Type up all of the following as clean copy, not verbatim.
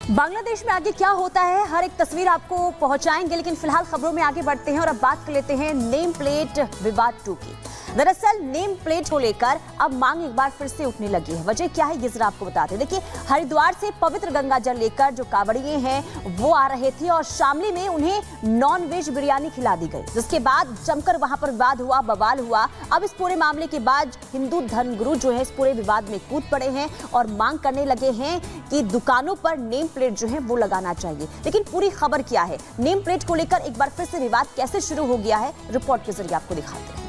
बांग्लादेश में आगे क्या होता है, हर एक तस्वीर आपको पहुंचाएंगे, लेकिन फिलहाल खबरों में आगे बढ़ते हैं और अब बात कर लेते हैं नेम प्लेट विवाद 2 की। दरअसल नेम प्लेट को लेकर अब मांग एक बार फिर से उठने लगी है। वजह क्या है ये जरा आपको बताते हैं। देखिए, हरिद्वार से पवित्र गंगा जल लेकर जो कांवड़िए हैं वो आ रहे थे और शामली में उन्हें नॉन-वेज बिरयानी खिला दी गई, जिसके बाद जमकर वहां पर विवाद हुआ, बवाल हुआ। अब इस पूरे मामले के बाद हिंदू धर्मगुरु जो है इस पूरे विवाद में कूद पड़े हैं और मांग करने लगे हैं कि दुकानों पर नेम प्लेट जो है वो लगाना चाहिए। लेकिन पूरी खबर क्या है, नेम प्लेट को लेकर एक बार फिर से विवाद कैसे शुरू हो गया है, रिपोर्ट के जरिए आपको दिखाते हैं।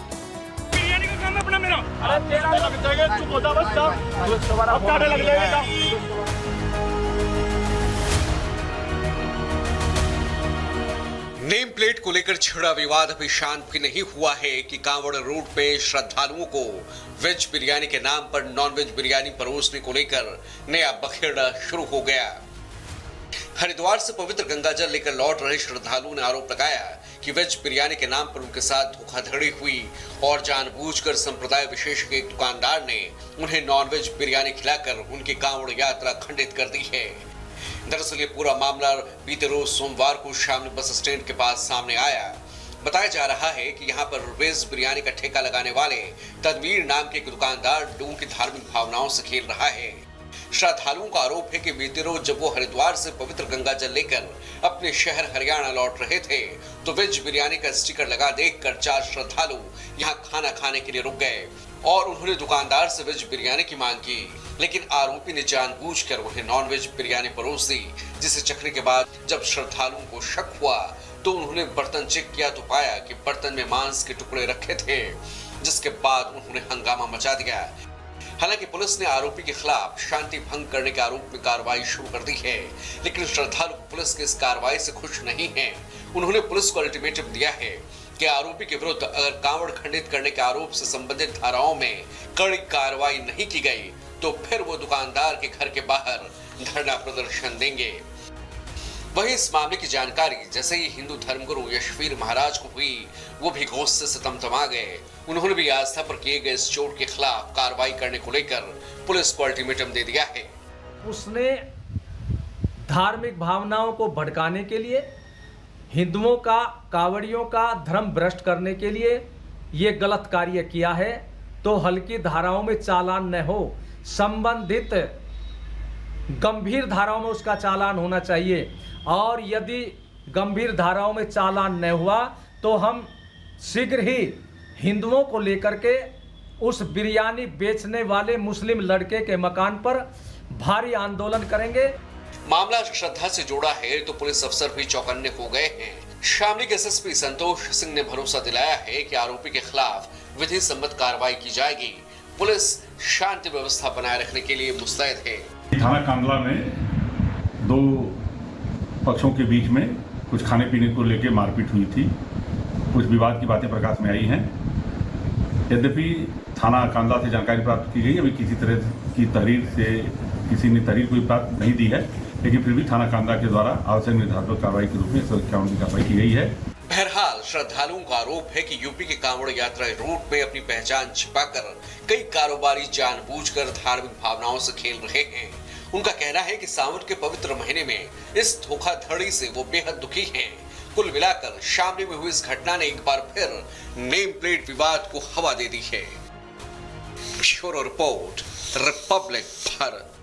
अपना मेरा अरे तेरा लग जाएगा, चुप हो जा बस, अब क्या लग जाएगा। नेम प्लेट को लेकर छिड़ा विवाद अभी शांत भी नहीं हुआ है कि कांवड़ रोड पे श्रद्धालुओं को वेज बिरयानी के नाम पर नॉन वेज बिरयानी परोसने को लेकर नया बखेड़ा शुरू हो गया। हरिद्वार से पवित्र गंगा जल लेकर लौट रहे श्रद्धालुओं ने आरोप लगाया कि वेज बिरयानी के नाम पर उनके साथ धोखाधड़ी हुई और जानबूझकर संप्रदाय विशेष के एक दुकानदार ने उन्हें नॉनवेज बिरयानी खिलाकर उनकी कांवड़ यात्रा खंडित कर दी है। दरअसल ये पूरा मामला बीते रोज सोमवार को शामली बस स्टैंड के पास सामने आया। बताया जा रहा है कि यहाँ पर वेज बिरयानी का ठेका लगाने वाले तदवीर नाम के एक दुकानदार लोगों की धार्मिक भावनाओं से खेल रहा है। श्रद्धालुओं का आरोप है कि बीते रोज जब वो हरिद्वार से पवित्र गंगा जल लेकर अपने शहर हरियाणा लौट रहे थे तो वेज बिरयानी का स्टिकर लगा देखकर 4 श्रद्धालु यहाँ खाना खाने के लिए रुक गए और उन्होंने दुकानदार से वेज बिरयानी की मांग की, लेकिन आरोपी ने जानबूझकर उन्हें नॉन वेज बिरयानी परोस दी, जिसे चखने के बाद जब श्रद्धालुओं को शक हुआ तो उन्होंने बर्तन चेक किया तो पाया कि बर्तन में मांस के टुकड़े रखे थे, जिसके बाद उन्होंने हंगामा मचा दिया। हालांकि पुलिस ने आरोपी के खिलाफ शांति भंग करने के आरोप में कार्रवाई शुरू कर दी है, लेकिन श्रद्धालु पुलिस की इस कार्रवाई से खुश नहीं हैं। उन्होंने पुलिस को अल्टीमेटम दिया है कि आरोपी के विरुद्ध अगर कांवड़ खंडित करने के आरोप से संबंधित धाराओं में कड़ी कार्रवाई नहीं की गई तो फिर वो दुकानदार के घर के बाहर धरना प्रदर्शन देंगे। वहीं इस मामले की जानकारी जैसे ही हिंदू धर्मगुरु यशवीर महाराज को हुई, वो भी गुस्से से तमतमा गए। उन्होंने भी आस्था पर किए गए इस चोट के खिलाफ कार्रवाई करने को लेकर पुलिस को अल्टीमेटम दे दिया है। उसने धार्मिक भावनाओं को भड़काने के लिए, हिंदुओं का, कांवड़ियों का धर्म भ्रष्ट करने के लिए ये गलत कार्य किया है तो हल्की धाराओं में चालान न हो, संबंधित गंभीर धाराओं में उसका चालान होना चाहिए। और यदि गंभीर धाराओं में चालान न हुआ तो हम शीघ्र ही हिंदुओं को लेकर के उस बिरयानी बेचने वाले मुस्लिम लड़के के मकान पर भारी आंदोलन करेंगे। मामला श्रद्धा से जोड़ा है तो पुलिस अफसर भी चौकन्ने हो गए हैं। शामली के एसएसपी संतोष सिंह ने भरोसा दिलाया है कि आरोपी के खिलाफ विधि सम्मत कार्रवाई की जाएगी। पुलिस शांति व्यवस्था बनाए रखने के लिए मुस्तैद है। थाना कांडला में 2 पक्षों के बीच में कुछ खाने पीने को लेकर मारपीट हुई थी। कुछ विवाद की बातें प्रकाश में आई हैं। यद्यपि थाना कांडला से जानकारी प्राप्त की गई, अभी किसी तरह की तहरीर से किसी ने तहरीर कोई प्राप्त नहीं दी है, लेकिन फिर भी थाना कांडला के द्वारा आवश्यक निर्धारित कार्रवाई के रूप में 151 की कार्रवाई की गई है। बहरहाल श्रद्धालुओं का आरोप है कि यूपी के कांवड़ यात्रा रूट में अपनी पहचान छिपाकर कई कारोबारी जानबूझकर धार्मिक भावनाओं से खेल रहे हैं। उनका कहना है कि सावन के पवित्र महीने में इस धोखाधड़ी से वो बेहद दुखी हैं। कुल मिलाकर शामली में हुई इस घटना ने एक बार फिर नेम प्लेट विवाद को हवा दे दी है। Bureau report, Republic Bharat.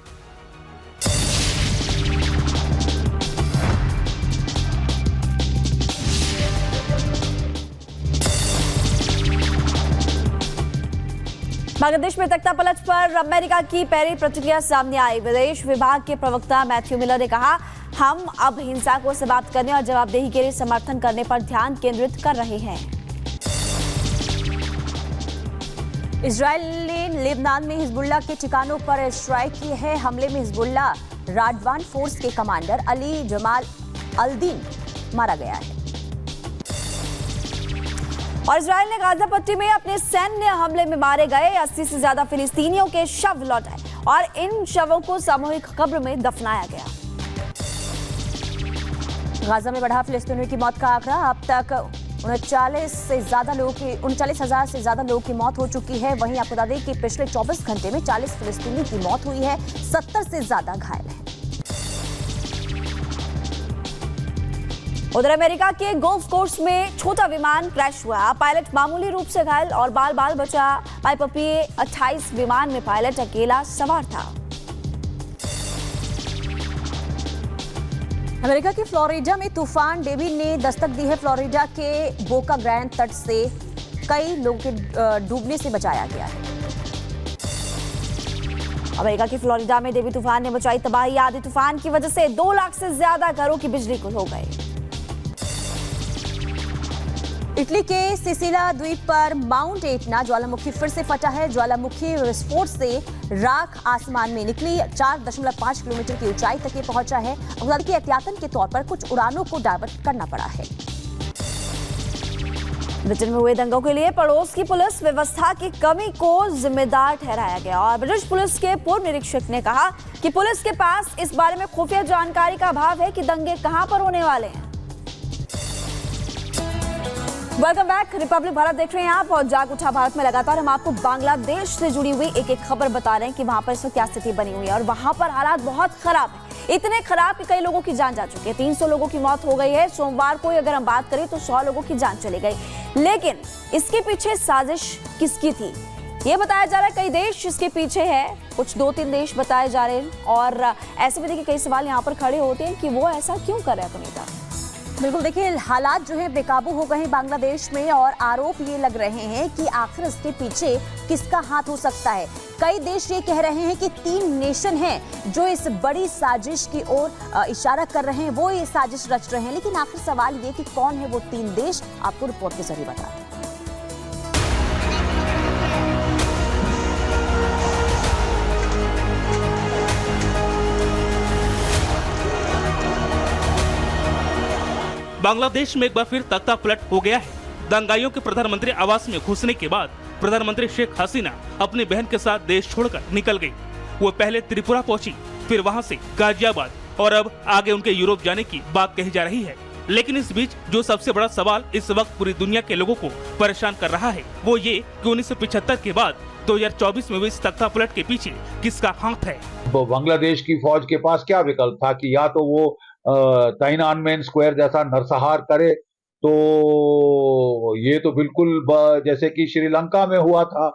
Bangladesh में तख्तापलट पर अमेरिका की पहली प्रतिक्रिया सामने आई। विदेश विभाग के प्रवक्ता मैथ्यू मिलर ने कहा, हम अब हिंसा को समाप्त करने और जवाबदेही के लिए समर्थन करने पर ध्यान केंद्रित कर रहे हैं। इजरायल ने लेबनान में हिजबुल्लाह के ठिकानों पर एयर स्ट्राइक की है। हमले में हिजबुल्लाह राडवान फोर्स के कमांडर अली जमाल अल-दीन मारा गया है। और इजरायल ने गाजा पट्टी में अपने सैन्य हमले में मारे गए 80 से ज्यादा फिलिस्तीनियों के शव लौटाए और इन शवों को सामूहिक कब्र में दफनाया गया। गाजा में बढ़ा फिलिस्तीनियों की मौत का आंकड़ा। अब तक 39,000 से ज्यादा लोगों की मौत हो चुकी है। वहीं आपको बता दें कि पिछले 24 घंटे में 40 फिलिस्तीनी की मौत हुई है, 70 से ज्यादा घायल हैं। उधर अमेरिका के गोल्फ कोर्स में छोटा विमान क्रैश हुआ। पायलट मामूली रूप से घायल और बाल बचा। पाइपी 28 विमान में पायलट अकेला सवार था। अमेरिका की फ्लोरिडा में तूफान डेविड ने दस्तक दी है। फ्लोरिडा के बोका ग्रैंड तट से कई लोगों के डूबने से बचाया गया है। अमेरिका की फ्लोरिडा में डेविड तूफान ने मचाई तबाही। आंधी तूफान की वजह से 2 लाख से ज्यादा घरों की बिजली गुल हो गई। इटली के सिसिला द्वीप पर माउंट एटना ज्वालामुखी फिर से फटा है। ज्वालामुखी विस्फोट से राख आसमान में निकली। 4.5 किलोमीटर की ऊंचाई तक ये पहुंचा है। बता एहतियातन के तौर पर कुछ उड़ानों को डायवर्ट करना पड़ा है। ब्रिटेन में हुए दंगों के लिए पड़ोस की पुलिस व्यवस्था की कमी को जिम्मेदार ठहराया गया और ब्रिटिश पुलिस के पूर्व निरीक्षक ने कहा कि पुलिस के पास इस बारे में खुफिया जानकारी का अभाव है कि दंगे कहां पर होने वाले हैं। Welcome back. रिपब्लिक भारत देख रहे हैं आप और जाग उठा भारत में लगातार हम आपको बांग्लादेश से जुड़ी हुई एक खबर बता रहे हैं कि वहां पर इस वक्त क्या स्थिति बनी हुई है और वहां पर हालात बहुत खराब है। इतने खराब कि कई लोगों की जान जा चुकी है। 300 लोगों की मौत हो गई है। सोमवार को अगर हम बात करें तो 100 लोगों की जान चली गई। लेकिन इसके पीछे साजिश किसकी थी ये बताया जा रहा है। कई देश इसके पीछे है। कुछ 2-3 देश बताए जा रहे हैं और ऐसे में देखिए कई सवाल यहाँ पर खड़े होते हैं कि वो ऐसा क्यों कर रहा है। पुनीता बिल्कुल देखिए हालात जो है बेकाबू हो गए हैं बांग्लादेश में और आरोप ये लग रहे हैं कि आखिर इसके पीछे किसका हाथ हो सकता है। कई देश ये कह रहे हैं कि 3 नेशन हैं जो इस बड़ी साजिश की ओर इशारा कर रहे हैं, वो ये साजिश रच रहे हैं। लेकिन आखिर सवाल ये कि कौन है वो 3 देश, आपको रिपोर्ट के जरिए बता दें। बांग्लादेश में एक बार फिर तख्ता पलट हो गया है। दंगाइयों के प्रधानमंत्री आवास में घुसने के बाद प्रधानमंत्री शेख हसीना अपनी बहन के साथ देश छोड़कर निकल गई। वो पहले त्रिपुरा पहुंची, फिर वहां से गाजियाबाद और अब आगे उनके यूरोप जाने की बात कही जा रही है। लेकिन इस बीच जो सबसे बड़ा सवाल इस वक्त पूरी दुनिया के लोगों को परेशान कर रहा है वो ये कि 1975 के बाद 2024 में हुई इस तख्ता पलट के पीछे किसका हाथ है। बांग्लादेश की फौज के पास क्या विकल्प था कि या तो वो ताइनानमेन स्क्वायर जैसा नरसंहार करे, तो ये तो बिल्कुल जैसे कि श्रीलंका में हुआ था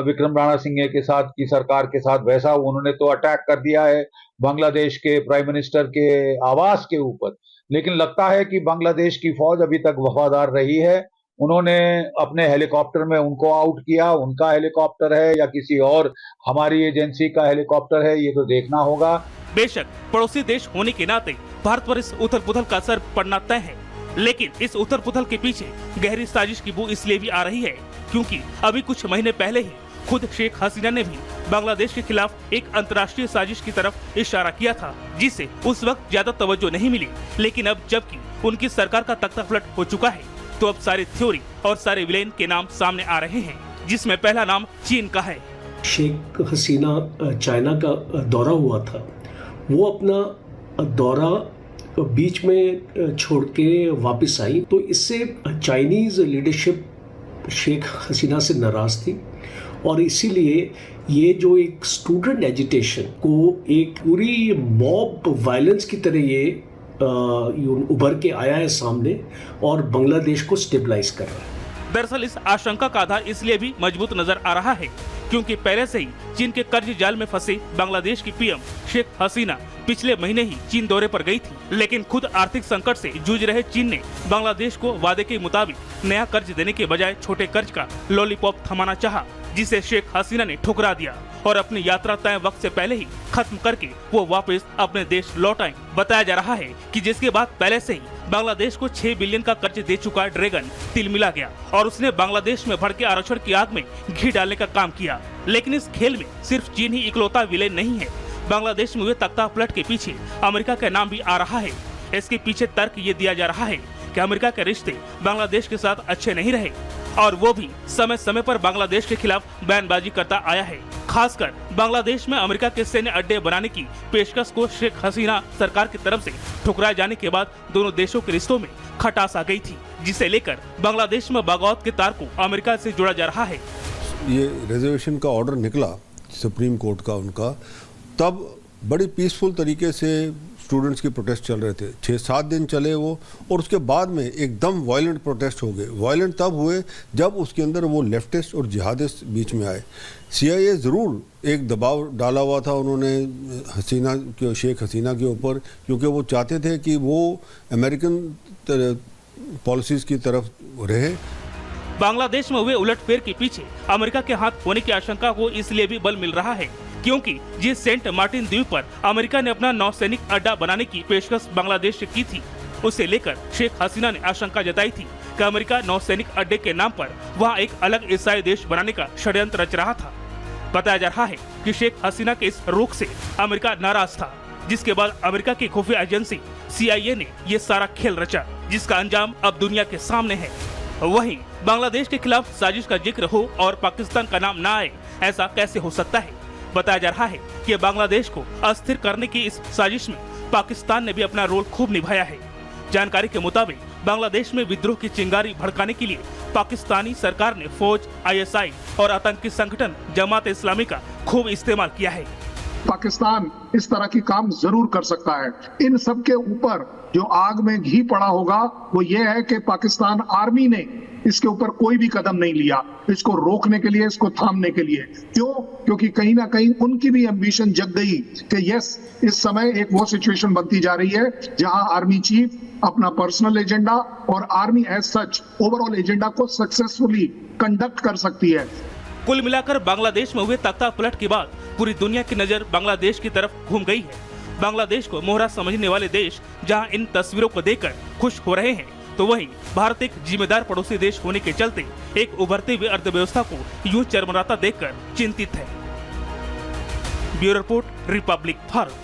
विक्रम राणा सिंह के साथ की सरकार के साथ, वैसा उन्होंने तो अटैक कर दिया है बांग्लादेश के प्राइम मिनिस्टर के आवास के ऊपर। लेकिन लगता है कि बांग्लादेश की फौज अभी तक वफादार रही है। उन्होंने अपने हेलीकॉप्टर में उनको आउट किया, उनका हेलीकॉप्टर है या किसी और हमारी एजेंसी का हेलीकॉप्टर है, ये तो देखना होगा। बेशक पड़ोसी देश होने के नाते भारत पर इस उथल पुथल का असर पड़ना तय है, लेकिन इस उथल पुथल के पीछे गहरी साजिश की बू इसलिए भी आ रही है क्योंकि अभी कुछ महीने पहले ही खुद शेख हसीना ने भी बांग्लादेश के खिलाफ एक अंतर्राष्ट्रीय साजिश की तरफ इशारा किया था, जिसे उस वक्त ज्यादा तवज्जो नहीं मिली। लेकिन अब जबकि उनकी सरकार का तख्तापलट हो चुका है तो अब सारी थ्योरी और सारे विलेन के नाम सामने आ रहे हैं, जिसमें पहला नाम चीन का है। शेख हसीना चाइना का दौरा हुआ था, वो अपना दौरा बीच में छोड़ के वापस आई, तो इससे चाइनीज लीडरशिप शेख हसीना से नाराज थी और इसीलिए ये जो एक स्टूडेंट एजिटेशन को एक पूरी मॉब वायलेंस की तरह ये उभर के आया है सामने और बांग्लादेश को स्टेबलाइज कर रहा है। दरअसल इस आशंका का आधार इसलिए भी मजबूत नजर आ रहा है क्योंकि पहले से ही चीन के कर्ज जाल में फंसे बांग्लादेश की पीएम शेख हसीना पिछले महीने ही चीन दौरे पर गई थी। लेकिन खुद आर्थिक संकट से जूझ रहे चीन ने बांग्लादेश को वादे के मुताबिक नया कर्ज देने के बजाय छोटे कर्ज का लॉलीपॉप थमाना चाहा, जिसे शेख हसीना ने ठुकरा दिया और अपनी यात्रा तय वक्त से पहले ही खत्म करके वो वापस अपने देश लौट आए। बताया जा रहा है कि जिसके बाद पहले से ही बांग्लादेश को 6 बिलियन का कर्ज दे चुका ड्रैगन तिलमिला गया और उसने बांग्लादेश में भड़के आरक्षण की आग में घी डालने का काम किया। लेकिन इस खेल में सिर्फ चीन ही इकलौता विलेन नहीं है। बांग्लादेश में हुए तख्तापलट के पीछे अमेरिका का नाम भी आ रहा है। इसके पीछे तर्क ये दिया जा रहा है कि अमेरिका के रिश्ते बांग्लादेश के साथ अच्छे नहीं रहे और वो भी समय समय पर बांग्लादेश के खिलाफ बयानबाजी करता आया है। खासकर बांग्लादेश में अमेरिका के सैन्य अड्डे बनाने की पेशकश को शेख हसीना सरकार की तरफ से ठुकराए जाने के बाद दोनों देशों के रिश्तों में खटास आ गई थी, जिसे लेकर बांग्लादेश में बगावत के तार को अमेरिका से जोड़ा जा रहा है। ये रिजर्वेशन का ऑर्डर निकला सुप्रीम कोर्ट का उनका, तब बड़ी पीसफुल तरीके से स्टूडेंट्स के प्रोटेस्ट चल रहे थे, 6-7 दिन चले वो, और उसके बाद में एकदम वायलेंट प्रोटेस्ट हो गए। वायलेंट तब हुए जब उसके अंदर वो लेफ्टिस्ट और जिहादिस्ट बीच में आए। CIA ज़रूर एक दबाव डाला हुआ था उन्होंने शेख हसीना के ऊपर, क्योंकि वो चाहते थे कि वो अमेरिकन पॉलिसीज़ की तरफ रहे। बांग्लादेश में हुए उलटफेर के पीछे अमेरिका के हाथ होने की आशंका को इसलिए भी बल मिल रहा है क्योंकि जिस सेंट मार्टिन द्वीप पर अमेरिका ने अपना नौसैनिक अड्डा बनाने की पेशकश बांग्लादेश से की थी, उसे लेकर शेख हसीना ने आशंका जताई थी कि अमेरिका नौसैनिक अड्डे के नाम पर वहां एक अलग ईसाई देश बनाने का षड्यंत्र रच रहा था। बताया जा रहा है कि शेख हसीना के इस रुख से अमेरिका नाराज था, जिसके बाद अमेरिका की खुफिया एजेंसी CIA ने ये सारा खेल रचा, जिसका अंजाम अब दुनिया के सामने है। वहीं बांग्लादेश के खिलाफ साजिश का जिक्र हो और पाकिस्तान का नाम न आए, ऐसा कैसे हो सकता है? बताया जा रहा है कि बांग्लादेश को अस्थिर करने की इस साजिश में पाकिस्तान ने भी अपना रोल खूब निभाया है। जानकारी के मुताबिक बांग्लादेश में विद्रोह की चिंगारी भड़काने के लिए पाकिस्तानी सरकार ने फौज, ISI और आतंकी संगठन जमात इस्लामी का खूब इस्तेमाल किया है। पाकिस्तान इस तरह की काम जरूर कर सकता है। इन सब के ऊपर जो आग में घी पड़ा होगा वो ये है कि पाकिस्तान आर्मी ने इसके ऊपर कोई भी कदम नहीं लिया इसको रोकने के लिए, इसको थामने के लिए। क्यों? क्योंकि कहीं ना कहीं उनकी भी एम्बिशन जग गई कि यस, इस समय एक वो सिचुएशन बनती जा रही है जहां आर्मी चीफ अपना पर्सनल एजेंडा और army as such overall agenda को सक्सेसफुली कंडक्ट कर सकती है। कुल मिलाकर बांग्लादेश में हुए तख्ता पलट के बाद पूरी दुनिया की नजर बांग्लादेश की तरफ घूम गई है। बांग्लादेश को मोहरा समझने वाले देश जहां इन तस्वीरों को देखकर खुश हो रहे हैं, तो वहीं भारत एक जिम्मेदार पड़ोसी देश होने के चलते एक उभरती हुई अर्थव्यवस्था को यूं चरमराता देखकर चिंतित है। Bureau report, Republic Bharat.